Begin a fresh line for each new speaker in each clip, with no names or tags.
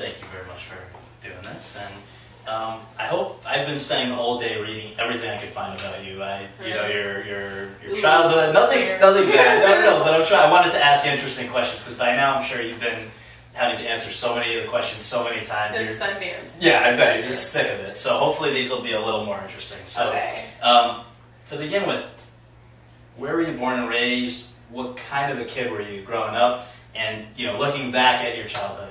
thank you very much for doing this. And I hope I've been spending the whole day reading everything I could find about you. You know, your childhood, nothing bad. No. But I wanted to ask interesting questions because by now I'm sure you've been having to answer so many of the questions so many times.
Since Sundance.
Yeah, I bet you're just sick of it. So hopefully these will be a little more interesting. So,
okay.
To begin with, where were you born and raised? What kind of a kid were you growing up? And looking back at your childhood,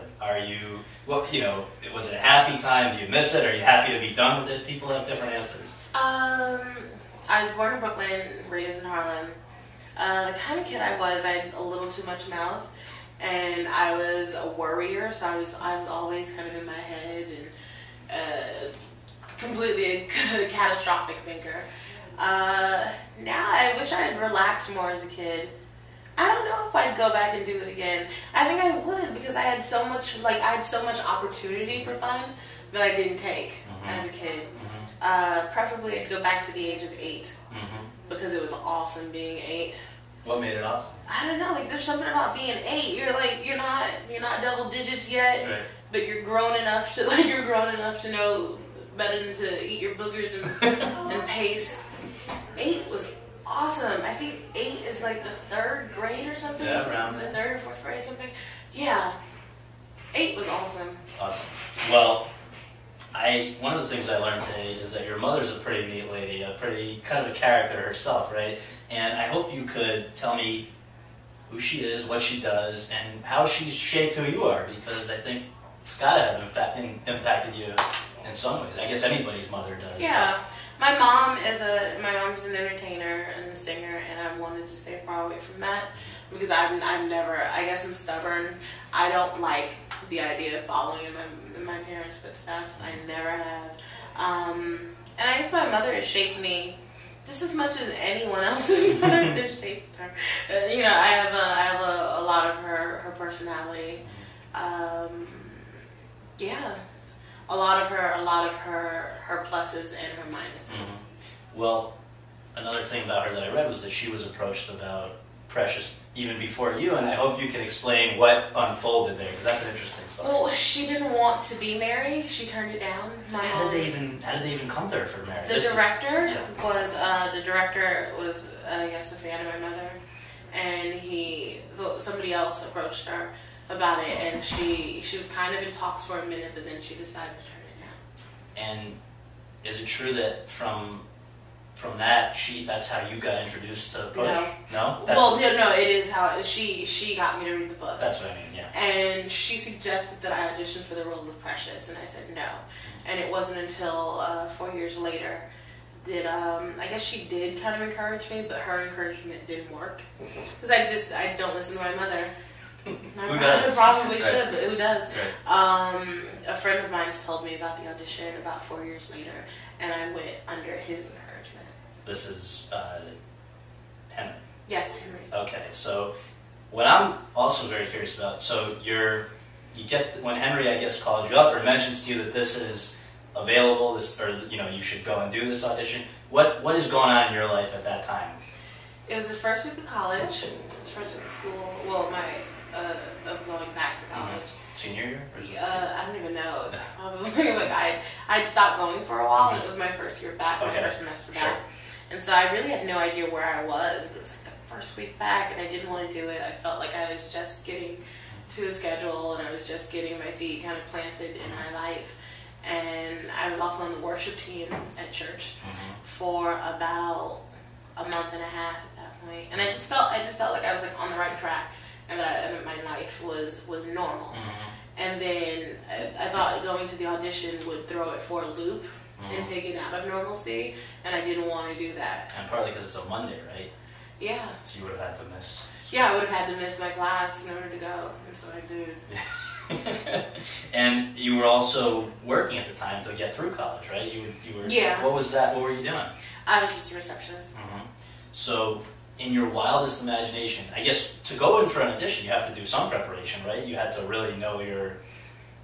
was it a happy time? Do you miss it? Are you happy to be done with it? People have different answers.
I was born in Brooklyn, raised in Harlem. The kind of kid I had a little too much mouth. And I was a worrier, so I was always kind of in my head and completely a catastrophic thinker. Now I wish I had relaxed more as a kid. I don't know if I'd go back and do it again. I think I would because I had so much opportunity for fun that I didn't take as a kid. Preferably I'd go back to the age of 8 because it was awesome being 8.
What made it awesome?
I don't know. There's something about being 8. You're not double digits yet,
right.
But you're grown enough to know better than to eat your boogers and pace. 8 was awesome. I think 8 is like the 3rd grade or something.
Yeah, around
the
there.
3rd or 4th grade or something. Yeah, 8 was awesome.
Awesome. Well, one of the things I learned today is that your mother's a pretty neat lady, a pretty kind of a character herself, right? And I hope you could tell me who she is, what she does, and how she's shaped who you are, because I think it's got to have impacted you in some ways. I guess anybody's mother does.
Yeah. My mom's an entertainer and a singer, and I wanted to stay far away from that because I've never, I guess I'm stubborn. I don't like the idea of following in my parents' footsteps. I never have. And I guess my mother has shaped me just as much as anyone else's mother has shaped her. I have a lot of her personality. Yeah. A lot of her pluses and her minuses.
Well, another thing about her that I read was that she was approached about Precious even before you, and I hope you can explain what unfolded there, because that's an interesting story.
Well, she didn't want to be married. She turned it down.
How did they even come to her for marriage?
The director was I guess a fan of my mother, and somebody else approached her about it, and she was kind of in talks for a minute, but then she decided to turn it down.
And is it true that from that that's how you got introduced to Push? No?
No, it is how she got me to read the book.
That's what I mean, yeah.
And she suggested that I audition for the role of Precious, and I said no. And it wasn't until 4 years later that I guess she did kind of encourage me, but her encouragement didn't work because I don't listen to my mother.
Who does?
Probably should, but who does?
Right.
A friend of mine's told me about the audition about 4 years later, and I went under his encouragement.
This is Henry.
Yes, Henry.
Okay, so what I'm also very curious about, so when Henry, I guess, calls you up or mentions to you that this is available, you should go and do this audition, what is going on in your life at that time?
It was the first week of college. It was the first week of school. Well, of going back to college.
Senior year?
I don't even know. Probably I'd stopped going for a while, and it was my first year back, my first semester back. Sure. And so I really had no idea where I was. It was like the first week back, and I didn't want to do it. I felt like I was just getting to a schedule, and I was just getting my feet kind of planted in my life. And I was also on the worship team at church for about a month and a half at that point, and I just felt like I was on the right track, and that my life was normal. And then I thought going to the audition would throw it for a loop and take it out of normalcy, and I didn't want to do that.
And partly because it's a Monday, right?
Yeah.
So you would have had to miss.
Yeah, I would have had to miss my class in order to go, and so I did.
And you were also working at the time to get through college, right? You were.
Yeah.
What was that? What were you doing?
I was just a receptionist.
So, in your wildest imagination, I guess to go in for an audition, you have to do some preparation, right? You had to really know your...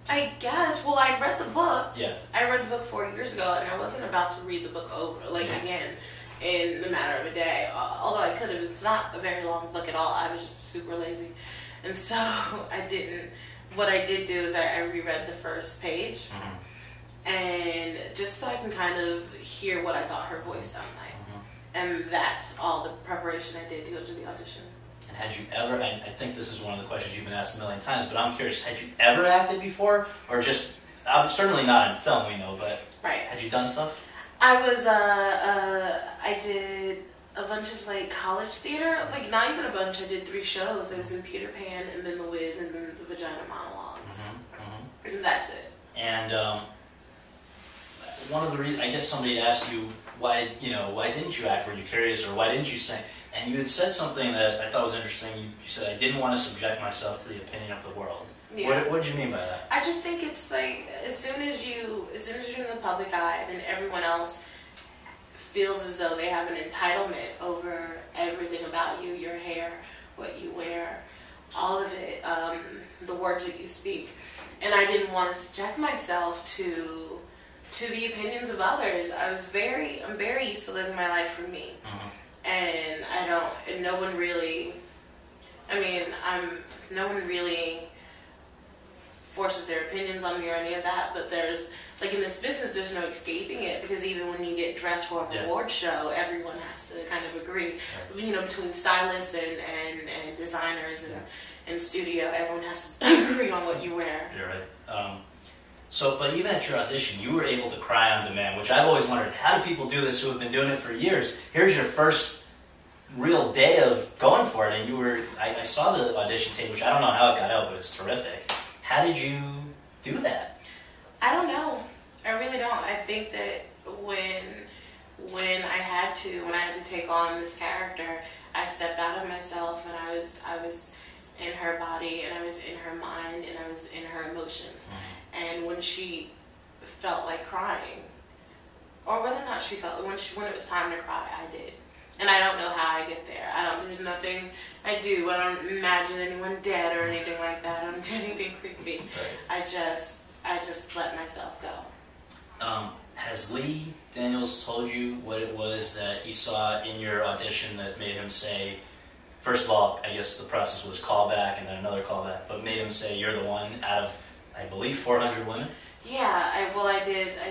I guess. Well, I read the book.
Yeah.
I read the book 4 years ago, and I wasn't about to read the book over, again, in the matter of a day. Although I could have. It's not a very long book at all. I was just super lazy. And so I didn't. what I did do is I reread the first page, and just so I can kind of hear what I thought her voice sounded like. And that's all the preparation I did to go to the audition.
And had you ever, I think this is one of the questions you've been asked a million times, but I'm curious, had you ever acted before? Or just, certainly not in film, we know, but had you done stuff?
I was, I did a bunch of like college theater, like not even a bunch, I did 3 shows. I was in Peter Pan, and then The Wiz, and then The Vagina Monologues. And that's it. And
one of the reasons, I guess somebody asked you, why didn't you act? Were you curious, or why didn't you sing? And you had said something that I thought was interesting. You said, I didn't want to subject myself to the opinion of the world. Yeah. What did you mean by that?
I just think it's like, as soon as you're in the public eye, then everyone else feels as though they have an entitlement over everything about you, your hair, what you wear, all of it, the words that you speak. And I didn't want to subject myself to the opinions of others. I'm very used to living my life for me. And no one really forces their opinions on me or any of that, but there's, like in this business, there's no escaping it, because even when you get dressed for an award show, everyone has to kind of agree. You know, between stylists and designers and studio, everyone has to agree on what you wear.
You're right. But even at your audition, you were able to cry on demand, which I've always wondered, how do people do this who have been doing it for years? Here's your first real day of going for it, and I saw the audition tape, which I don't know how it got out, but it's terrific. How did you do that?
I don't know. I really don't. I think that when I had to take on this character, I stepped out of myself, and I was in her body, and I was in her mind, and I was in her emotions. And when she felt like crying, or whether or not she felt, when it was time to cry, I did. And I don't know how I get there. There's nothing I do. I don't imagine anyone dead or anything like that. I don't do anything creepy. I just let myself go.
Has Lee Daniels told you what it was that he saw in your audition that made him say, first of all, I guess the process was callback and then another callback, but made him say you're the one out of, I believe, 400 women?
Yeah, I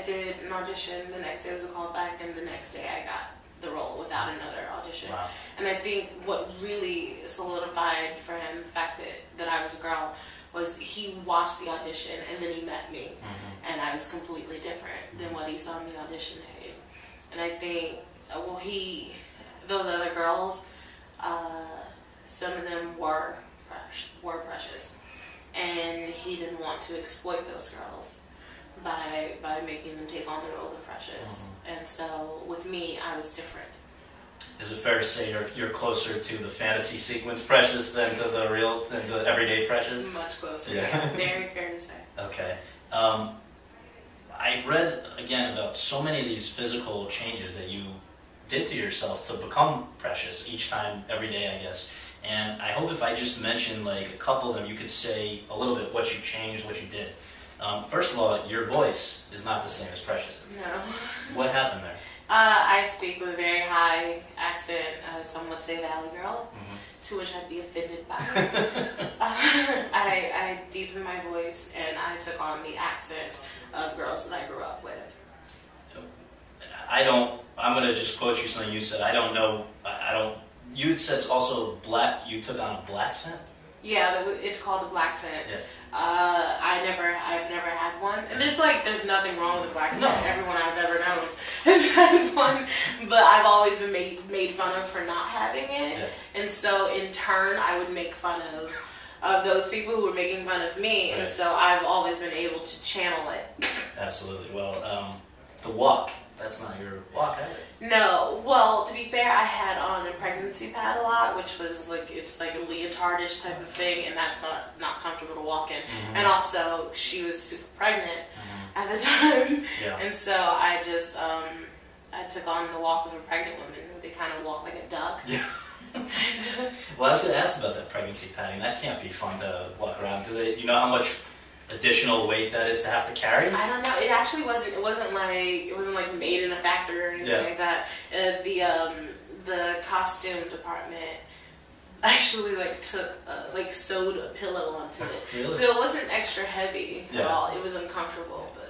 did an audition. The next day was a callback, and the next day I got the role without another audition.
Wow.
And I think what really solidified for him the fact that I was a girl was he watched the audition, and then he met me, and I was completely different than what he saw in the audition tape. And I think, those other girls, some of them were precious, and he didn't want to exploit those girls by making them take on the role of Precious. And so with me, I was different.
Is it fair to say you're closer to the fantasy sequence Precious than to the everyday Precious?
Much closer. Yeah. Very fair to say.
Okay. I've read again about so many of these physical changes that you did to yourself to become Precious each time, every day, I guess. And I hope if I just mention like a couple of them, you could say a little bit what you changed, what you did. First of all, your voice is not the same as Precious's.
No.
What happened there?
I speak with a very high accent, some would say Valley Girl, to which I'd be offended by. I deepened my voice, and I took on the accent of girls that I grew up with.
I'm going to just quote you something you said. You had said also you took on a black scent?
Yeah, it's called a black scent.
Yeah.
I've never had one, and there's nothing wrong with a black scent.
No.
Everyone I've ever known has had one, but I've always been made fun of for not having it, and so in turn I would make fun of those people who were making fun of me, and so I've always been able to channel it.
Absolutely. Well, the walk. That's not your walk, is it?
No. Well, to be fair, I had on a pregnancy pad a lot, which was it's like a leotardish type of thing, and that's not comfortable to walk in. And also, she was super pregnant at the time, and so I just I took on the walk of a pregnant woman. They kind of walk like a duck.
Yeah. Well, I was going to ask about that pregnancy padding. That can't be fun to walk around. Do you know how much additional weight that is to have to carry?
I don't know. It actually wasn't. It wasn't like made in a factory or anything like that. The costume department actually like took like sewed a pillow onto it,
Really?
so it wasn't extra heavy at
Yeah.
all. It was uncomfortable, but